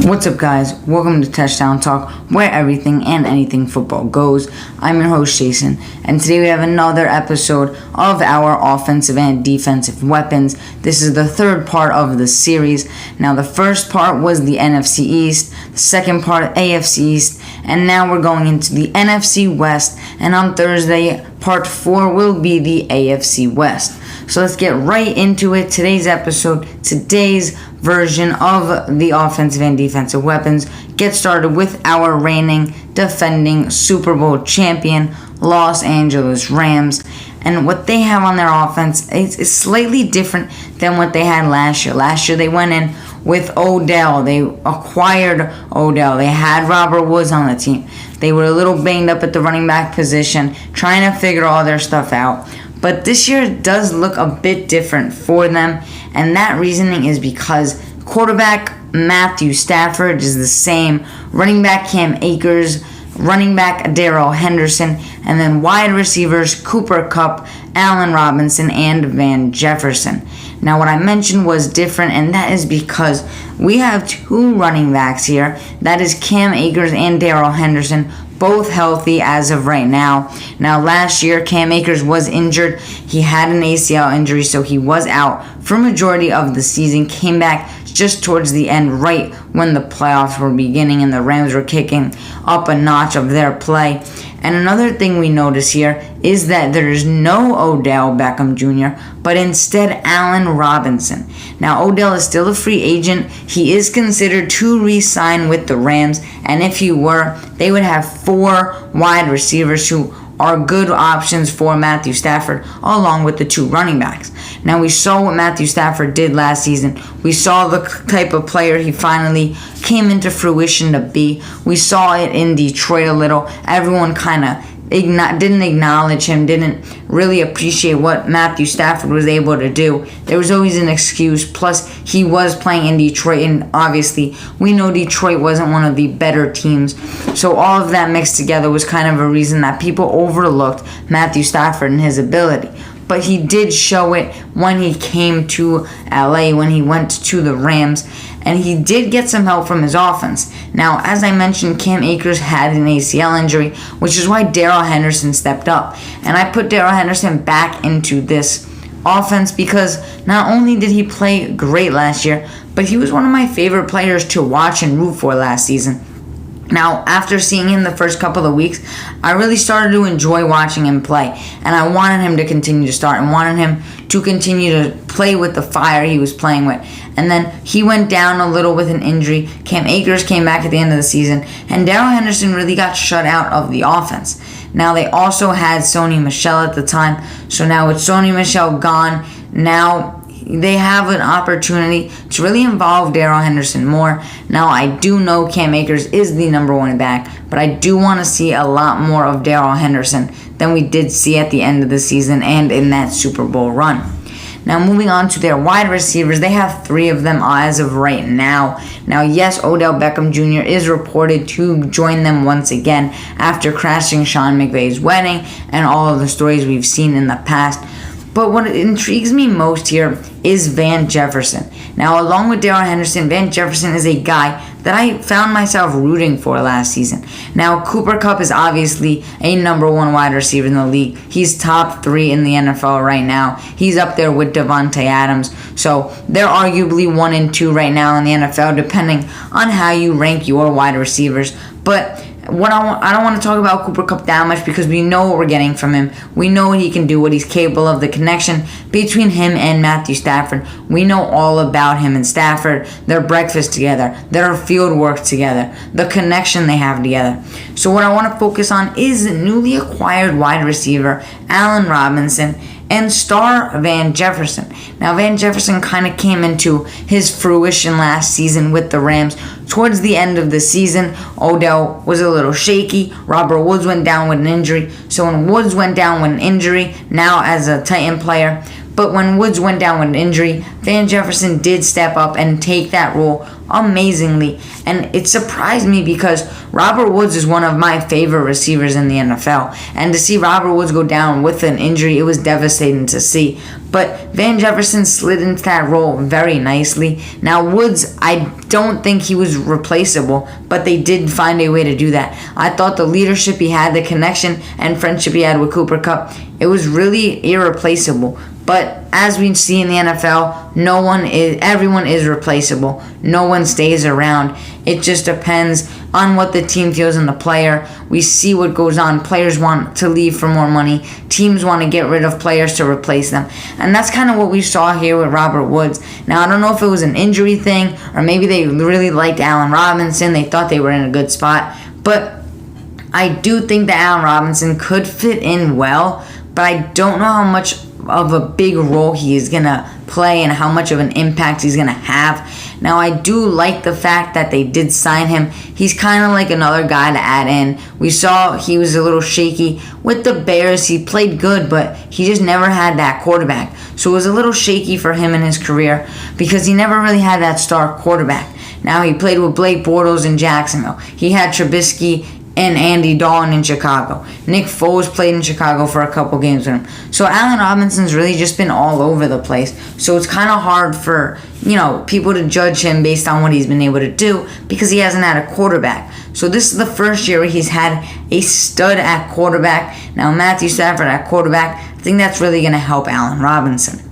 What's up, guys? Welcome to Touchdown Talk, where everything and anything football goes. I'm your host, Jason, and today we have another episode of our offensive and defensive weapons. This is the third part of the series. Now, the first part was the NFC East, the second part, AFC East, and now we're going into the NFC West, and on Thursday, part 4 will be the AFC West. So let's get right into it. Today's version of the offensive and defensive weapons. Get started with our reigning, defending Super Bowl champion, Los Angeles Rams. And what they have on their offense is slightly different than what they had last year. Last year they went in with Odell. They acquired Odell. They had Robert Woods on the team. They were a little banged up at the running back position, trying to figure all their stuff out. But this year does look a bit different for them, and that reasoning is because quarterback Matthew Stafford is the same, running back Cam Akers, running back Darrell Henderson, and then wide receivers Cooper Kupp, Allen Robinson, and Van Jefferson. Now, what I mentioned was different, and that is because we have two running backs here. That is Cam Akers and Darrell Henderson, both healthy as of right now. Now, last year, Cam Akers was injured. He had an ACL injury, so he was out for majority of the season, came back just towards the end, right when the playoffs were beginning and the Rams were kicking up a notch of their play. And another thing we notice here is that there is no Odell Beckham Jr., but instead Allen Robinson. Now, Odell is still a free agent. He is considered to re-sign with the Rams, and if he were, they would have 4 wide receivers who are good options for Matthew Stafford, along with the 2 running backs. Now, we saw what Matthew Stafford did last season. We saw the type of player he finally came into fruition to be. We saw it in Detroit a little. Everyone kind of didn't acknowledge him, didn't really appreciate what Matthew Stafford was able to do. There was always an excuse, plus he was playing in Detroit, and obviously we know Detroit wasn't one of the better teams, so all of that mixed together was kind of a reason that people overlooked Matthew Stafford and his ability. But he did show it when he came to LA, when he went to the Rams, and he did get some help from his offense. Now, as I mentioned, Cam Akers had an ACL injury, which is why Darrell Henderson stepped up. And I put Darrell Henderson back into this offense because not only did he play great last year, but he was one of my favorite players to watch and root for last season. Now, after seeing him the first couple of weeks, I really started to enjoy watching him play, and I wanted him to continue to start and wanted him to continue to play with the fire he was playing with. And then he went down a little with an injury. Cam Akers came back at the end of the season, and Darrell Henderson really got shut out of the offense. Now, they also had Sony Michel at the time, so now with Sony Michel gone, now they have an opportunity to really involve Darrell Henderson more. Now, I do know Cam Akers is the number 1 back, but I do want to see a lot more of Darrell Henderson than we did see at the end of the season and in that Super Bowl run. Now, moving on to their wide receivers, they have 3 of them as of right now. Now, yes, Odell Beckham Jr. is reported to join them once again after crashing Sean McVay's wedding and all of the stories we've seen in the past. But what intrigues me most here is Van Jefferson. Now, along with Darrell Henderson, Van Jefferson is a guy that I found myself rooting for last season. Now, Cooper Kupp is obviously a number 1 wide receiver in the league. He's top 3 in the NFL right now. He's up there with Devontae Adams. So they're arguably 1 and 2 right now in the NFL, depending on how you rank your wide receivers. But I don't want to talk about Cooper Kupp that much because we know what we're getting from him. We know what he can do, what he's capable of, the connection between him and Matthew Stafford. We know all about him and Stafford, their breakfast together, their field work together, the connection they have together. So what I want to focus on is newly acquired wide receiver Allen Robinson and star Van Jefferson. Now, Van Jefferson kind of came into his fruition last season with the Rams. Towards the end of the season, Odell was a little shaky. Robert Woods went down with an injury. So when Woods went down with an injury, now as a Titan player, But when Woods went down with an injury, Van Jefferson did step up and take that role amazingly. And it surprised me because Robert Woods is one of my favorite receivers in the NFL. And to see Robert Woods go down with an injury, it was devastating to see. But Van Jefferson slid into that role very nicely. Now, Woods, I don't think he was replaceable, but they did find a way to do that. I thought the leadership he had, the connection and friendship he had with Cooper Kupp, it was really irreplaceable. But as we see in the NFL, everyone is replaceable. No one stays around. It just depends on what the team feels in the player. We see what goes on. Players want to leave for more money. Teams want to get rid of players to replace them. And that's kind of what we saw here with Robert Woods. Now, I don't know if it was an injury thing or maybe they really liked Allen Robinson. They thought they were in a good spot. But I do think that Allen Robinson could fit in well, but I don't know how much of a big role he is going to play and how much of an impact he's going to have. Now, I do like the fact that they did sign him. He's kind of like another guy to add in. We saw he was a little shaky with the Bears. He played good, but he just never had that quarterback. So it was a little shaky for him in his career because he never really had that star quarterback. Now, he played with Blake Bortles in Jacksonville. He had Trubisky and Andy Dalton in Chicago. Nick Foles played in Chicago for a couple games with him. So Allen Robinson's really just been all over the place. So it's kind of hard for, people to judge him based on what he's been able to do because he hasn't had a quarterback. So this is the first year where he's had a stud at quarterback. Now Matthew Stafford at quarterback, I think that's really going to help Allen Robinson.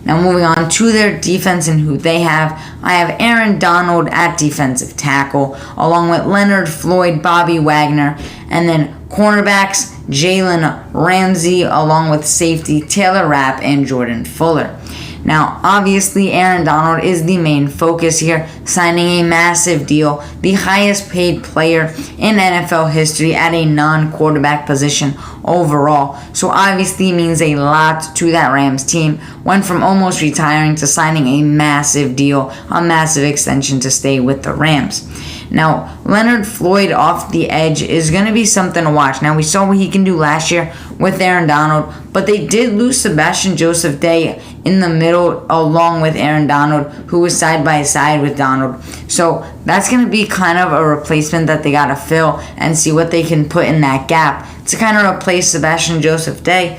Now moving on to their defense and who they have. I have Aaron Donald at defensive tackle, along with Leonard Floyd, Bobby Wagner, and then cornerbacks Jalen Ramsey, along with safety Taylor Rapp and Jordan Fuller. Now, obviously, Aaron Donald is the main focus here, signing a massive deal, the highest paid player in NFL history at a non-quarterback position overall. So obviously means a lot to that Rams team. Went from almost retiring to signing a massive deal, a massive extension to stay with the Rams. Now, Leonard Floyd off the edge is going to be something to watch. Now, we saw what he can do last year with Aaron Donald, but they did lose Sebastian Joseph Day in the middle along with Aaron Donald, who was side by side with Donald. So that's going to be kind of a replacement that they got to fill and see what they can put in that gap to kind of replace Sebastian Joseph Day.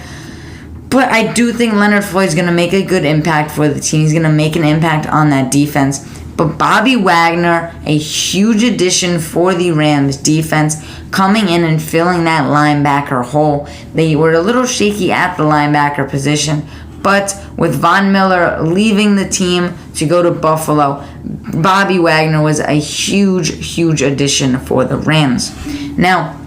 But I do think Leonard Floyd's going to make a good impact for the team. He's going to make an impact on that defense. But Bobby Wagner, a huge addition for the Rams defense, coming in and filling that linebacker hole. They were a little shaky at the linebacker position, but with Von Miller leaving the team to go to Buffalo, Bobby Wagner was a huge addition for the Rams. Now,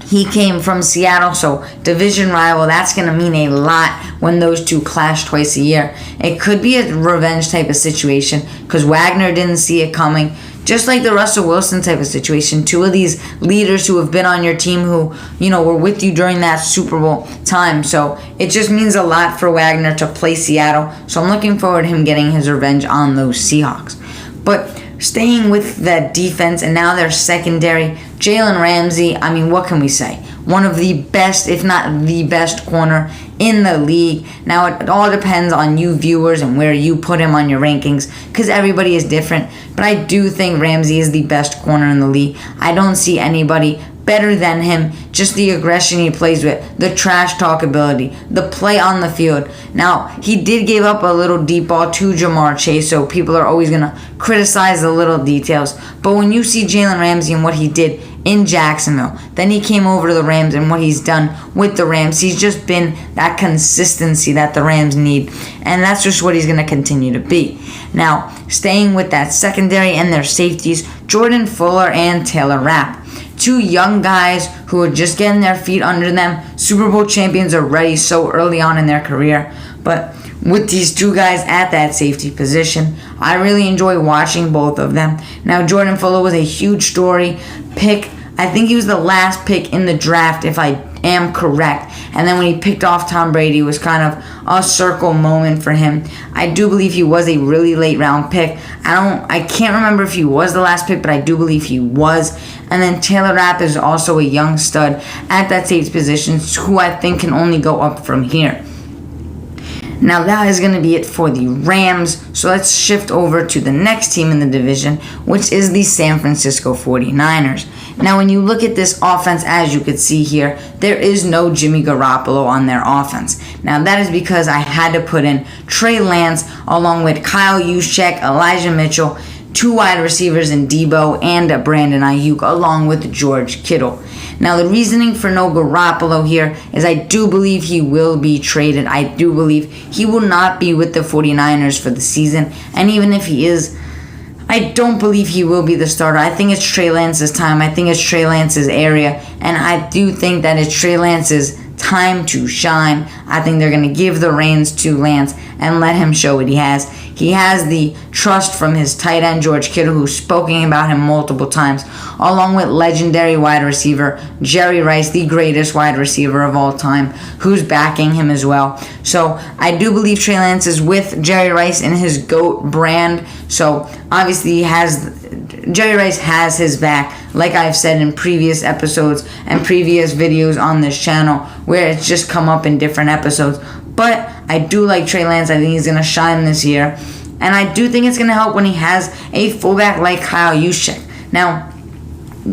he came from Seattle, so division rival, that's going to mean a lot when those two clash twice a year. It could be a revenge type of situation because Wagner didn't see it coming. Just like the Russell Wilson type of situation. Two of these leaders who have been on your team who, were with you during that Super Bowl time. So it just means a lot for Wagner to play Seattle. So I'm looking forward to him getting his revenge on those Seahawks. But staying with that defense and now their secondary, Jalen Ramsey, what can we say? One of the best, if not the best corner in the league. Now, it all depends on you viewers and where you put him on your rankings because everybody is different. But I do think Ramsey is the best corner in the league. I don't see anybody better than him. Just the aggression he plays with, the trash talk ability, the play on the field. Now, he did give up a little deep ball to Jamar Chase, so people are always going to criticize the little details. But when you see Jalen Ramsey and what he did in Jacksonville, then he came over to the Rams and what he's done with the Rams, he's just been that consistency that the Rams need, and that's just what he's going to continue to be. Now, staying with that secondary and their safeties, Jordan Fuller and Taylor Rapp. Two young guys who are just getting their feet under them. Super Bowl champions already so early on in their career. But with these two guys at that safety position, I really enjoy watching both of them. Now, Jordan Fuller was a huge story pick. I think he was the last pick in the draft, if I am correct. And then when he picked off Tom Brady, it was kind of a circle moment for him. I do believe he was a really late round pick. I can't remember if he was the last pick, but I do believe he was. And then Taylor Rapp is also a young stud at that safety position, who I think can only go up from here. Now that is going to be it for the Rams. So let's shift over to the next team in the division, which is the San Francisco 49ers. Now when you look at this offense, as you could see here, there is no Jimmy Garoppolo on their offense. Now that is because I had to put in Trey Lance along with Kyle Juszczyk, Elijah Mitchell, 2 wide receivers in Debo, and Brandon Ayuk, along with George Kittle. Now, the reasoning for no Garoppolo here is I do believe he will be traded. I do believe he will not be with the 49ers for the season. And even if he is, I don't believe he will be the starter. I think it's Trey Lance's time. I think it's Trey Lance's area. And I do think that it's Trey Lance's time to shine. I think they're going to give the reins to Lance and let him show what he has. He has the trust from his tight end, George Kittle, who's spoken about him multiple times, along with legendary wide receiver Jerry Rice, the greatest wide receiver of all time, who's backing him as well. So I do believe Trey Lance is with Jerry Rice in his GOAT brand. So obviously Jerry Rice has his back, like I've said in previous episodes and previous videos on this channel, where it's just come up in different episodes. But I do like Trey Lance. I think he's going to shine this year. And I do think it's going to help when he has a fullback like Kyle Juszczyk. Now,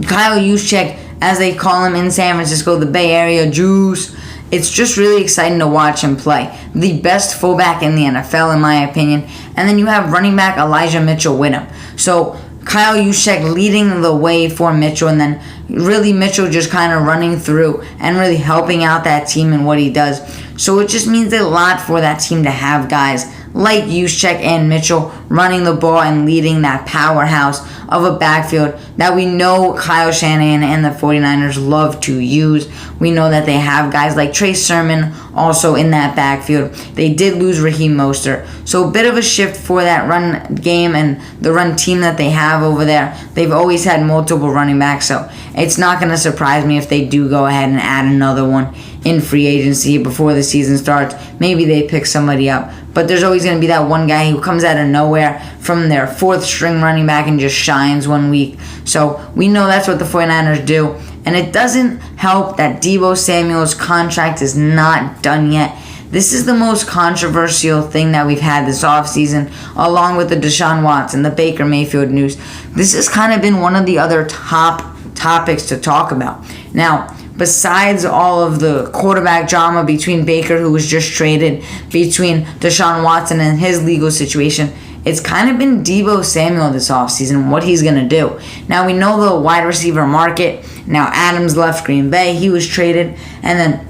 Kyle Juszczyk, as they call him in San Francisco, the Bay Area Juice, it's just really exciting to watch him play. The best fullback in the NFL, in my opinion. And then you have running back Elijah Mitchell with him. So Kyle Juszczyk leading the way for Mitchell, and then really Mitchell just kind of running through and really helping out that team in what he does. So it just means a lot for that team to have guys like Juszczyk and Mitchell running the ball and leading that powerhouse of a backfield that we know Kyle Shanahan and the 49ers love to use. We know that they have guys like Trey Sermon also in that backfield. They did lose Raheem Mostert. So a bit of a shift for that run game and the run team that they have over there. They've always had multiple running backs, so it's not going to surprise me if they do go ahead and add another one in free agency before the season starts. Maybe they pick somebody up. But there's always going to be that one guy who comes out of nowhere from their 4th string running back and just shines one week. So we know that's what the 49ers do. And it doesn't help that Deebo Samuel's contract is not done yet. This is the most controversial thing that we've had this offseason, along with the Deshaun Watson, the Baker Mayfield news. This has kind of been one of the other top topics to talk about. Now, besides all of the quarterback drama between Baker, who was just traded, between Deshaun Watson and his legal situation, it's kind of been Deebo Samuel this offseason, what he's going to do. Now, we know the wide receiver market. Now, Adams left Green Bay. He was traded. And then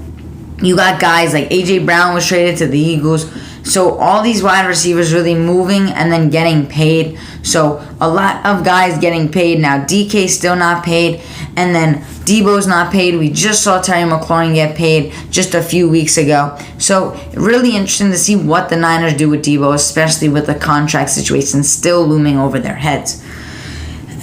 you got guys like A.J. Brown was traded to the Eagles. So all these wide receivers really moving and then getting paid. So a lot of guys getting paid. Now, DK's still not paid. And then Debo's not paid. We just saw Terry McLaurin get paid just a few weeks ago. So really interesting to see what the Niners do with Debo, especially with the contract situation still looming over their heads.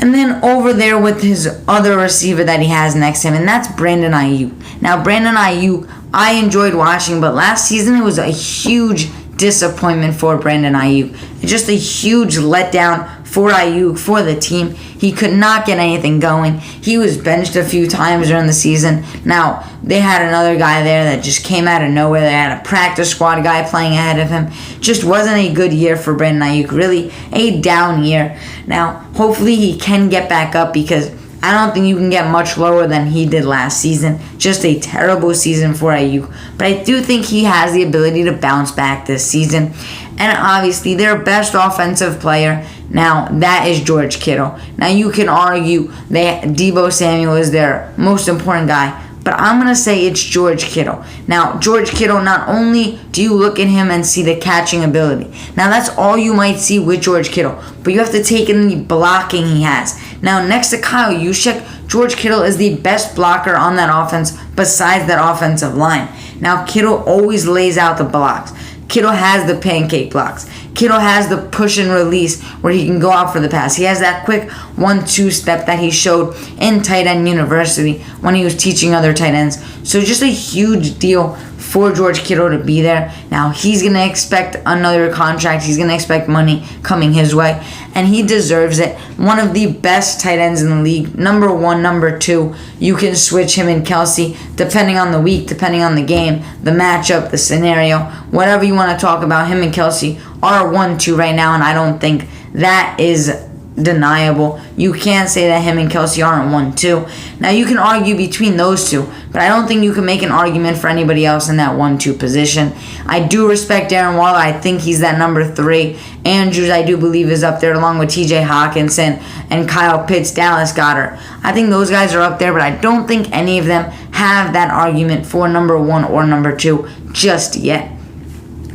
And then over there with his other receiver that he has next to him, and that's Brandon Ayuk. Now, Brandon Ayuk, I enjoyed watching, but last season it was a huge disappointment for Brandon Ayuk. Just a huge letdown for Ayuk, for the team. He could not get anything going. He was benched a few times during the season. Now, they had another guy there that just came out of nowhere. They had a practice squad guy playing ahead of him. Just wasn't a good year for Brandon Ayuk. Really a down year. Now, hopefully he can get back up, because I don't think you can get much lower than he did last season. Just a terrible season for Ayuk. But I do think he has the ability to bounce back this season. And obviously, their best offensive player now, that is George Kittle. Now, you can argue that Deebo Samuel is their most important guy, but I'm going to say it's George Kittle. Now, George Kittle, not only do you look at him and see the catching ability. Now, that's all you might see with George Kittle, but you have to take in the blocking he has. Now, next to Kyle Juszczyk, George Kittle is the best blocker on that offense besides that offensive line. Now, Kittle always lays out the blocks. Kittle has the pancake blocks. Kittle has the push and release where he can go out for the pass. He has that quick 1-2 step that he showed in tight end university when he was teaching other tight ends. So just a huge deal for George Kittle to be there. Now, he's going to expect another contract. He's going to expect money coming his way, and he deserves it. One of the best tight ends in the league. Number 1, number 2. You can switch him and Kelsey depending on the week, depending on the game, the matchup, the scenario, whatever you want to talk about. Him and Kelsey are 1-2 right now, and I don't think that is deniable. You can't say that him and Kelsey aren't 1-2. Now, you can argue between those two, but I don't think you can make an argument for anybody else in that 1-2 position. I do respect Darren Waller. I think he's that number 3. Andrews, I do believe, is up there along with TJ Hawkinson and Kyle Pitts, Dallas Goedert. I think those guys are up there, but I don't think any of them have that argument for number 1 or number 2 just yet.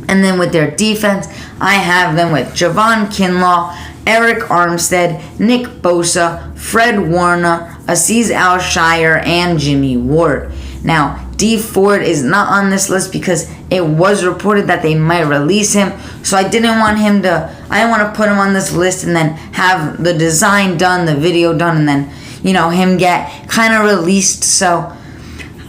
And then with their defense, I have them with Javon Kinlaw, Eric Armstead, Nick Bosa, Fred Warner, Azeez Al-Shire, and Jimmy Ward. Now, D Ford is not on this list because it was reported that they might release him, so I didn't want to put him on this list and then have the design done, the video done, and then, him get kind of released. So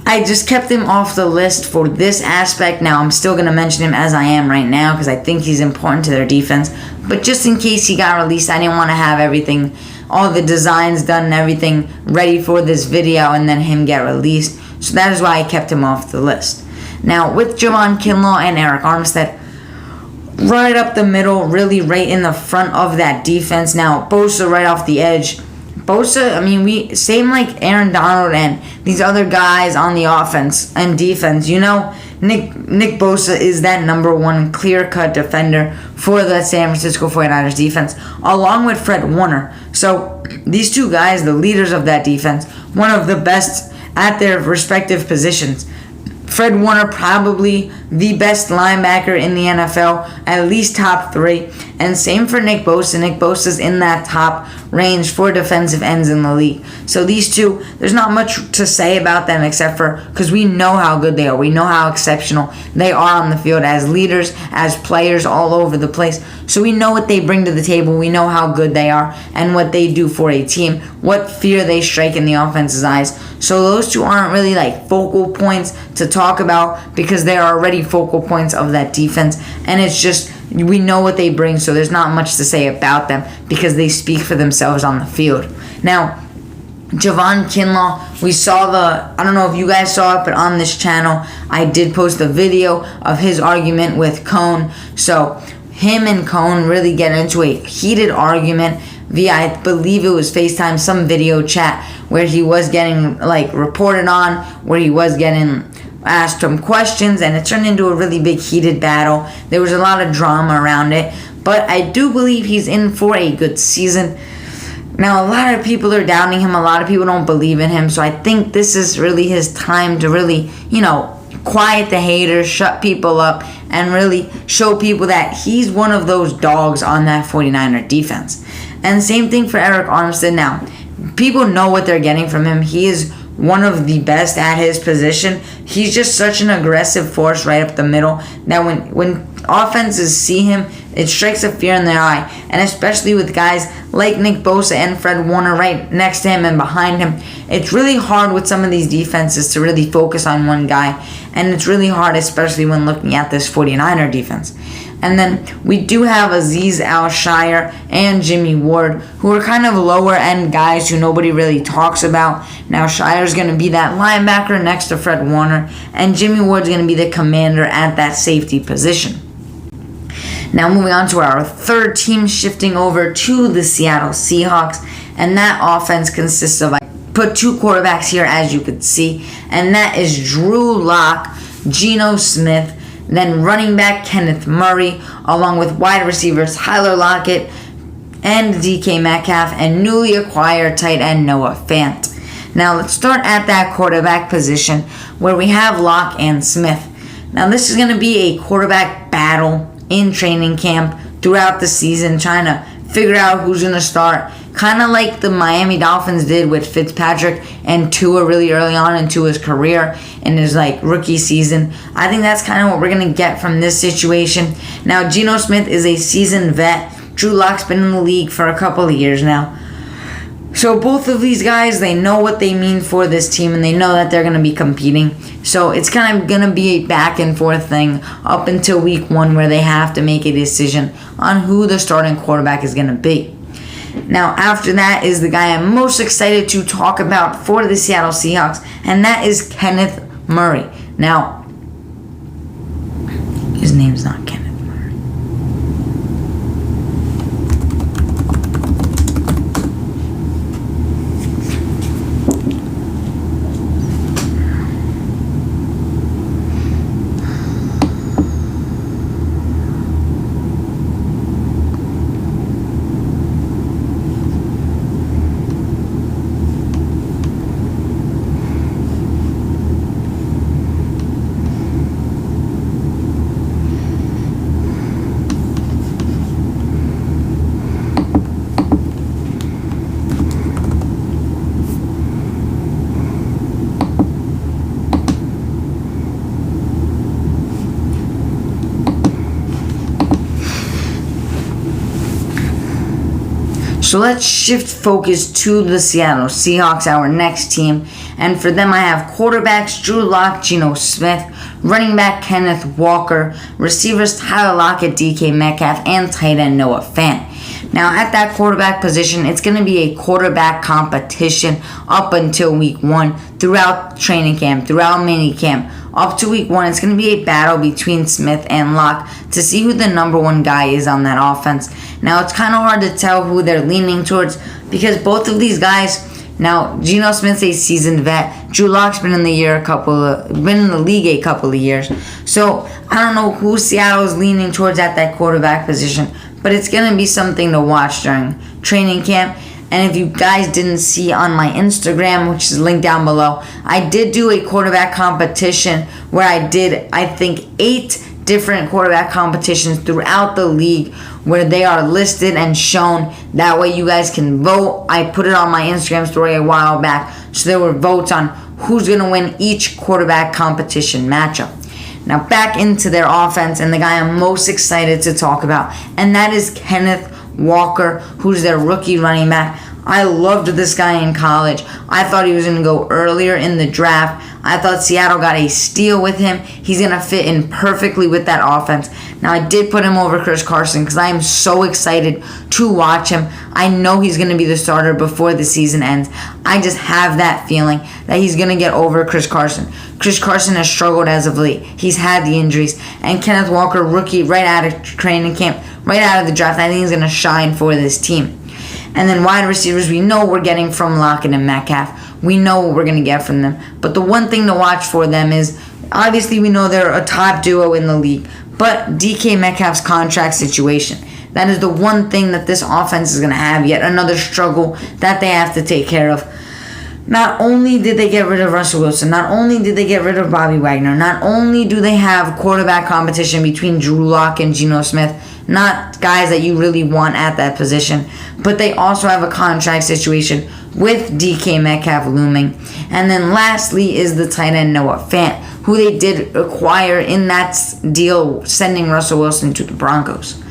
I just kept him off the list for this aspect. Now, I'm still going to mention him as I am right now because I think he's important to their defense. But just in case he got released, I didn't want to have everything, all the designs done and everything ready for this video and then him get released. So that is why I kept him off the list. Now, with Javon Kinlaw and Eric Armstead, right up the middle, really right in the front of that defense. Now, Bosa right off the edge. Bosa, same like Aaron Donald and these other guys on the offense and defense. Nick Bosa is that number 1 clear-cut defender for the San Francisco 49ers defense, along with Fred Warner. So these two guys, the leaders of that defense, one of the best at their respective positions. Fred Warner, probably the best linebacker in the NFL, at least top 3. And same for Nick Bosa. Nick Bosa's in that top range for defensive ends in the league. So these two, there's not much to say about them except for because we know how good they are. We know how exceptional they are on the field as leaders, as players all over the place. So we know what they bring to the table. We know how good they are and what they do for a team, what fear they strike in the offense's eyes. So those two aren't really like focal points to talk about because they are already focal points of that defense. And it's just, we know what they bring, so there's not much to say about them because they speak for themselves on the field. Now, Javon Kinlaw, we saw I don't know if you guys saw it, but on this channel, I did post a video of his argument with Cone. So him and Cone really get into a heated argument via, I believe it was FaceTime, some video chat where he was getting reported on, where he was getting asked some questions, and it turned into a really big heated battle. There was a lot of drama around it, but I do believe he's in for a good season. Now, a lot of people are doubting him. A lot of people don't believe in him, so I think this is really his time to really, quiet the haters, shut people up, and really show people that he's one of those dogs on that 49er defense. And same thing for Eric Armstead. Now, people know what they're getting from him. He is one of the best at his position. He's just such an aggressive force right up the middle that when offenses see him, it strikes a fear in their eye. And especially with guys like Nick Bosa and Fred Warner right next to him and behind him, it's really hard with some of these defenses to really focus on one guy. And it's really hard, especially when looking at this 49er defense. And then we do have Azeez Al-Shire and Jimmy Ward, who are kind of lower end guys who nobody really talks about. Now, Shire's going to be that linebacker next to Fred Warner, and Jimmy Ward's going to be the commander at that safety position. Now, moving on to our third team, shifting over to the Seattle Seahawks, and that offense consists of, I put 2 quarterbacks here as you could see, and that is Drew Lock, Geno Smith, then running back Kenneth Murray, along with wide receivers Tyler Lockett and DK Metcalf, and newly acquired tight end Noah Fant. Now let's start at that quarterback position where we have Lock and Smith. Now this is going to be a quarterback battle in training camp throughout the season, trying to figure out who's going to start. Kind of like the Miami Dolphins did with Fitzpatrick and Tua really early on in Tua's career in his rookie season. I think that's kind of what we're going to get from this situation. Now, Geno Smith is a seasoned vet. Drew Lock's been in the league for a couple of years now. So both of these guys, they know what they mean for this team, and they know that they're going to be competing. So it's kind of going to be a back and forth thing up until week 1, where they have to make a decision on who the starting quarterback is going to be. Now, after that is the guy I'm most excited to talk about for the Seattle Seahawks, and that is Kenneth Murray. Now, his name's not Kenneth Murray. So let's shift focus to the Seattle Seahawks, our next team. And for them, I have quarterbacks Drew Lock, Geno Smith, running back Kenneth Walker, receivers Tyler Lockett, DK Metcalf, and tight end Noah Fant. Now, at that quarterback position, it's going to be a quarterback competition up until week 1, throughout training camp, throughout mini camp. Up to week 1, it's going to be a battle between Smith and Locke to see who the number 1 guy is on that offense. Now, it's kind of hard to tell who they're leaning towards because both of these guys, now, Geno Smith's a seasoned vet. Drew Lock's been in the league a couple of years. So, I don't know who Seattle is leaning towards at that quarterback position, but it's going to be something to watch during training camp. And if you guys didn't see on my Instagram, which is linked down below, I did do a quarterback competition where I did, I think, 8 different quarterback competitions throughout the league where they are listed and shown. That way you guys can vote. I put it on my Instagram story a while back. So there were votes on who's going to win each quarterback competition matchup. Now back into their offense and the guy I'm most excited to talk about, and that is Kenneth Walker, who's their rookie running back. I loved this guy in college. I thought he was going to go earlier in the draft. I thought Seattle got a steal with him. He's going to fit in perfectly with that offense. Now, I did put him over Chris Carson because I am so excited to watch him. I know he's going to be the starter before the season ends. I just have that feeling that he's going to get over Chris Carson. Chris Carson has struggled as of late. He's had the injuries. And Kenneth Walker, rookie, right out of training camp, right out of the draft, I think he's going to shine for this team. And then wide receivers, we know we're getting from Lockett and Metcalf. We know what we're going to get from them. But the one thing to watch for them is, obviously we know they're a top duo in the league, but DK Metcalf's contract situation. That is the one thing that this offense is going to have, yet another struggle that they have to take care of. Not only did they get rid of Russell Wilson, not only did they get rid of Bobby Wagner, not only do they have quarterback competition between Drew Lock and Geno Smith, not guys that you really want at that position, but they also have a contract situation with DK Metcalf looming. And then lastly is the tight end Noah Fant, who they did acquire in that deal, sending Russell Wilson to the Broncos.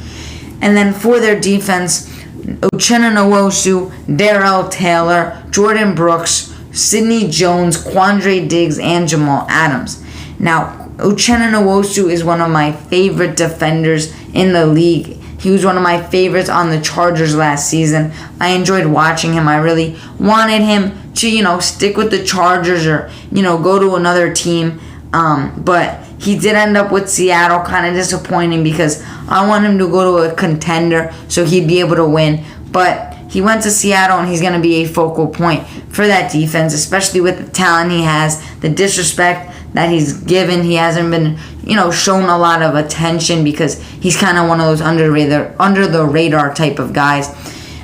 And then for their defense, Uchenna Nwosu, Darrell Taylor, Jordan Brooks, Sidney Jones, Quandre Diggs, and Jamal Adams. Now, Uchenna Nwosu is one of my favorite defenders in the league. He was one of my favorites on the Chargers last season. I enjoyed watching him. I really wanted him to, stick with the Chargers or, go to another team. But he did end up with Seattle, kind of disappointing because I want him to go to a contender so he'd be able to win. But he went to Seattle and he's going to be a focal point for that defense, especially with the talent he has, the disrespect that he's given. He hasn't been, shown a lot of attention because he's kind of one of those under the radar type of guys.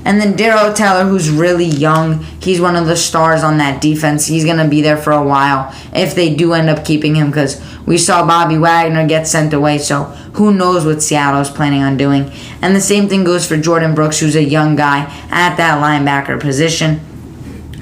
And then Darrell Taylor, who's really young, he's one of the stars on that defense. He's going to be there for a while if they do end up keeping him because we saw Bobby Wagner get sent away, so who knows what Seattle is planning on doing. And the same thing goes for Jordan Brooks, who's a young guy at that linebacker position.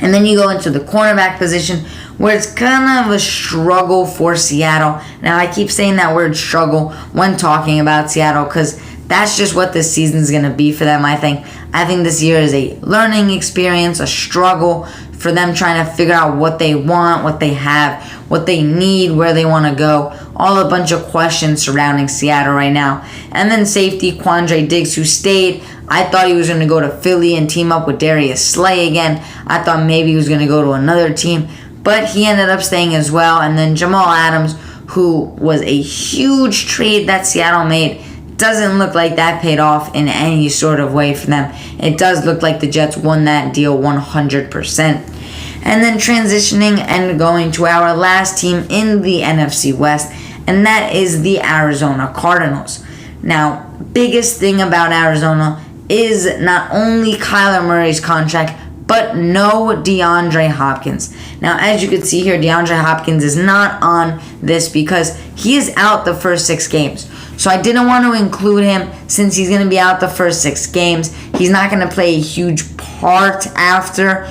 And then you go into the cornerback position, where it's kind of a struggle for Seattle. Now, I keep saying that word struggle when talking about Seattle because that's just what this season is going to be for them, I think. I think this year is a learning experience, a struggle for them trying to figure out what they want, what they have, what they need, where they want to go. All a bunch of questions surrounding Seattle right now. And then safety, Quandre Diggs, who stayed. I thought he was going to go to Philly and team up with Darius Slay again. I thought maybe he was going to go to another team, but he ended up staying as well. And then Jamal Adams, who was a huge trade that Seattle made, doesn't look like that paid off in any sort of way for them. It does look like the Jets won that deal 100%. And then transitioning and going to our last team in the NFC West, and that is the Arizona Cardinals. Now, biggest thing about Arizona is not only Kyler Murray's contract, but no DeAndre Hopkins. Now, as you can see here, DeAndre Hopkins is not on this because he is out the first 6 games. So I didn't want to include him since he's going to be out the first 6 games. He's not going to play a huge part after,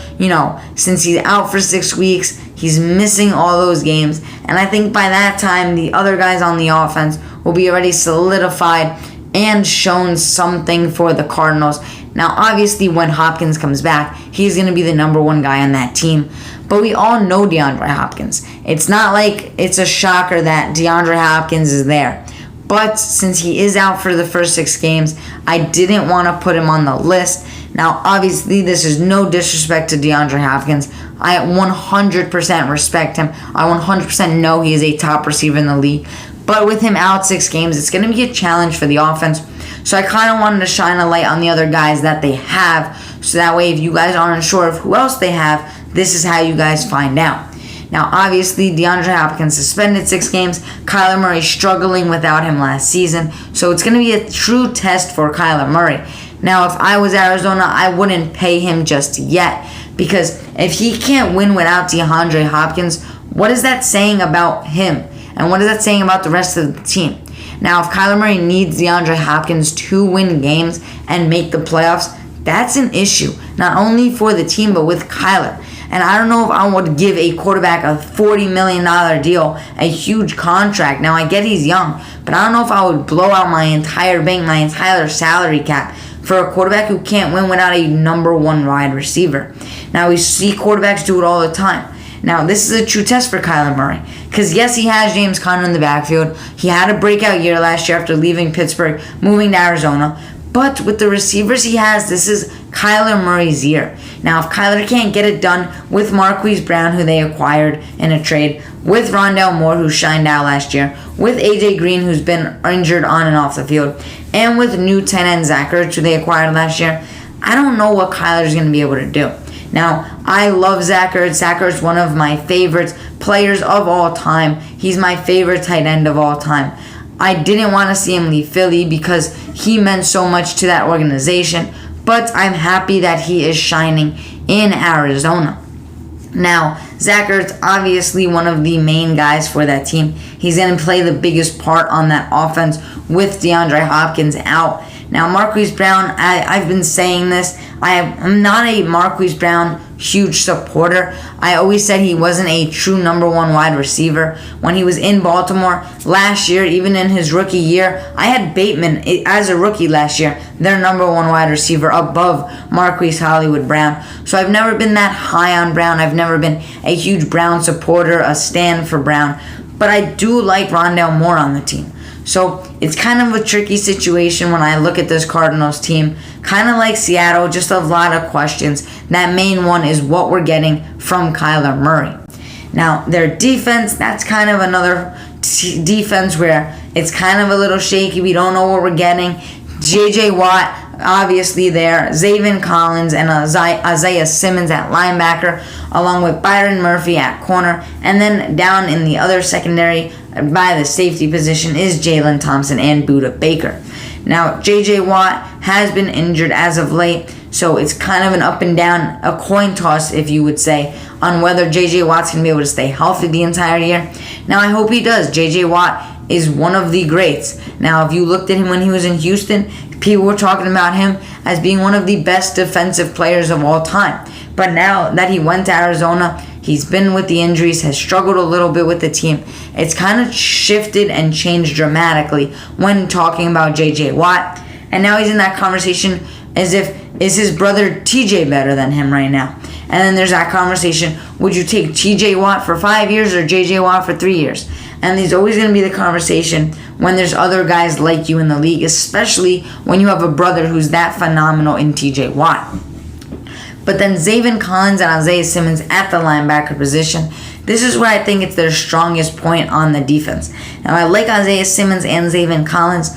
since he's out for 6 weeks. He's missing all those games. And I think by that time, the other guys on the offense will be already solidified and shown something for the Cardinals. Now, obviously, when Hopkins comes back, he's going to be the number 1 guy on that team. But we all know DeAndre Hopkins. It's not like it's a shocker that DeAndre Hopkins is there. But since he is out for the first 6 games, I didn't want to put him on the list. Now, obviously, this is no disrespect to DeAndre Hopkins. I 100% respect him. I 100% know he is a top receiver in the league. But with him out 6 games, it's going to be a challenge for the offense. So I kind of wanted to shine a light on the other guys that they have. So that way, if you guys aren't sure of who else they have, this is how you guys find out. Now, obviously, DeAndre Hopkins suspended 6 games. Kyler Murray struggling without him last season. So it's going to be a true test for Kyler Murray. Now, if I was Arizona, I wouldn't pay him just yet. Because if he can't win without DeAndre Hopkins, what is that saying about him? And what is that saying about the rest of the team? Now, if Kyler Murray needs DeAndre Hopkins to win games and make the playoffs, that's an issue. Not only for the team, but with Kyler. And I don't know if I would give a quarterback a $40 million deal, a huge contract. Now, I get he's young, but I don't know if I would blow out my entire bank, my entire salary cap for a quarterback who can't win without a number 1 wide receiver. Now, we see quarterbacks do it all the time. Now, this is a true test for Kyler Murray. Because, yes, he has James Conner in the backfield. He had a breakout year last year after leaving Pittsburgh, moving to Arizona. But with the receivers he has, this is Kyler Murray's year. Now, if Kyler can't get it done with Marquise Brown, who they acquired in a trade, with Rondale Moore, who shined out last year, with A.J. Green, who's been injured on and off the field, and with new tight end Zach Ertz, who they acquired last year, I don't know what Kyler's going to be able to do. Now, I love Zach Ertz. Zach Ertz is one of my favorite players of all time. He's my favorite tight end of all time. I didn't want to see him leave Philly because he meant so much to that organization, but I'm happy that he is shining in Arizona. Now, Zach Ertz, obviously one of the main guys for that team. He's going to play the biggest part on that offense with DeAndre Hopkins out. Now, Marquise Brown, I've been saying this. I'm not a Marquise Brown huge supporter. I always said he wasn't a true number 1 wide receiver. When he was in Baltimore last year, even in his rookie year, I had Bateman as a rookie last year, their number 1 wide receiver above Marquise Hollywood Brown. So I've never been that high on Brown. I've never been a huge Brown supporter, a stand for Brown. But I do like Rondale Moore on the team. So it's kind of a tricky situation when I look at this Cardinals team. Kind of like Seattle, just a lot of questions. That main one is what we're getting from Kyler Murray. Now, their defense, that's kind of another defense where it's kind of a little shaky. We don't know what we're getting. J.J. Watt, obviously there. Zaven Collins and Isaiah Simmons at linebacker, along with Byron Murphy at corner. And then down in the other secondary by the safety position is Jalen Thompson and Budda Baker. Now, J.J. Watt has been injured as of late, so it's kind of an up and down, a coin toss, if you would say, on whether J.J. Watt's going to be able to stay healthy the entire year. Now, I hope he does. J.J. Watt is one of the greats. Now, if you looked at him when he was in Houston, people were talking about him as being one of the best defensive players of all time. But now that he went to Arizona, he's been with the injuries, has struggled a little bit with the team. It's kind of shifted and changed dramatically when talking about J.J. Watt. And now he's in that conversation as if, is his brother TJ better than him right now? And then there's that conversation, would you take TJ Watt for 5 years or JJ Watt for 3 years? And there's always going to be the conversation when there's other guys like you in the league, especially when you have a brother who's that phenomenal in TJ Watt. But then Zaven Collins and Isaiah Simmons at the linebacker position, this is where I think it's their strongest point on the defense. Now, I like Isaiah Simmons and Zaven Collins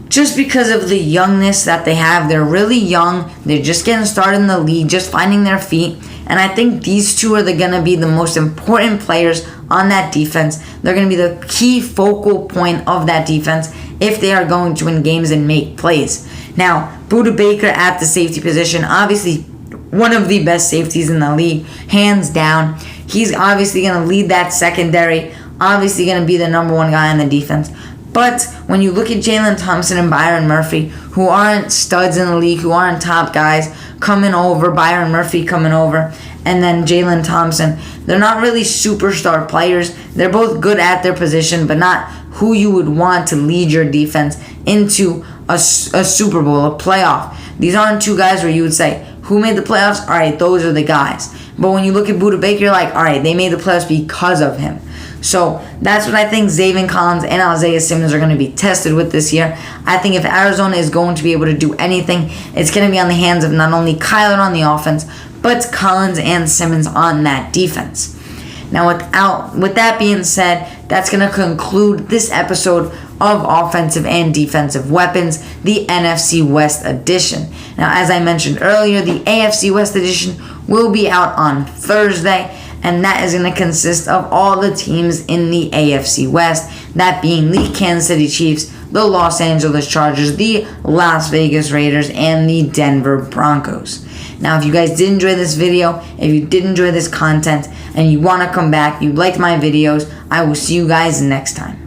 just because of the youngness that they have. They're really young. They're just getting started in the league, just finding their feet. And I think these two are going to be the most important players on that defense. They're going to be the key focal point of that defense if they are going to win games and make plays. Now, Budda Baker at the safety position, obviously one of the best safeties in the league, hands down. He's obviously going to lead that secondary, obviously going to be the number one guy on the defense. But when you look at Jalen Thompson and Byron Murphy, who aren't studs in the league, who aren't top guys, coming over, Byron Murphy coming over, and then Jalen Thompson, they're not really superstar players. They're both good at their position, but not who you would want to lead your defense into a Super Bowl, a playoff. These aren't two guys where you would say, who made the playoffs? All right, those are the guys. But when you look at Budda Baker, you're like, all right, they made the playoffs because of him. So that's what I think Zaven Collins and Isaiah Simmons are going to be tested with this year. I think if Arizona is going to be able to do anything, it's going to be on the hands of not only Kyler on the offense, but Collins and Simmons on that defense. Now, with that being said, that's going to conclude this episode of Offensive and Defensive Weapons, the NFC West edition. Now, as I mentioned earlier, the AFC West edition will be out on Thursday, and that is going to consist of all the teams in the AFC West, that being the Kansas City Chiefs, the Los Angeles Chargers, the Las Vegas Raiders, and the Denver Broncos. Now, if you guys did enjoy this video, if you did enjoy this content, and you want to come back, you liked my videos, I will see you guys next time.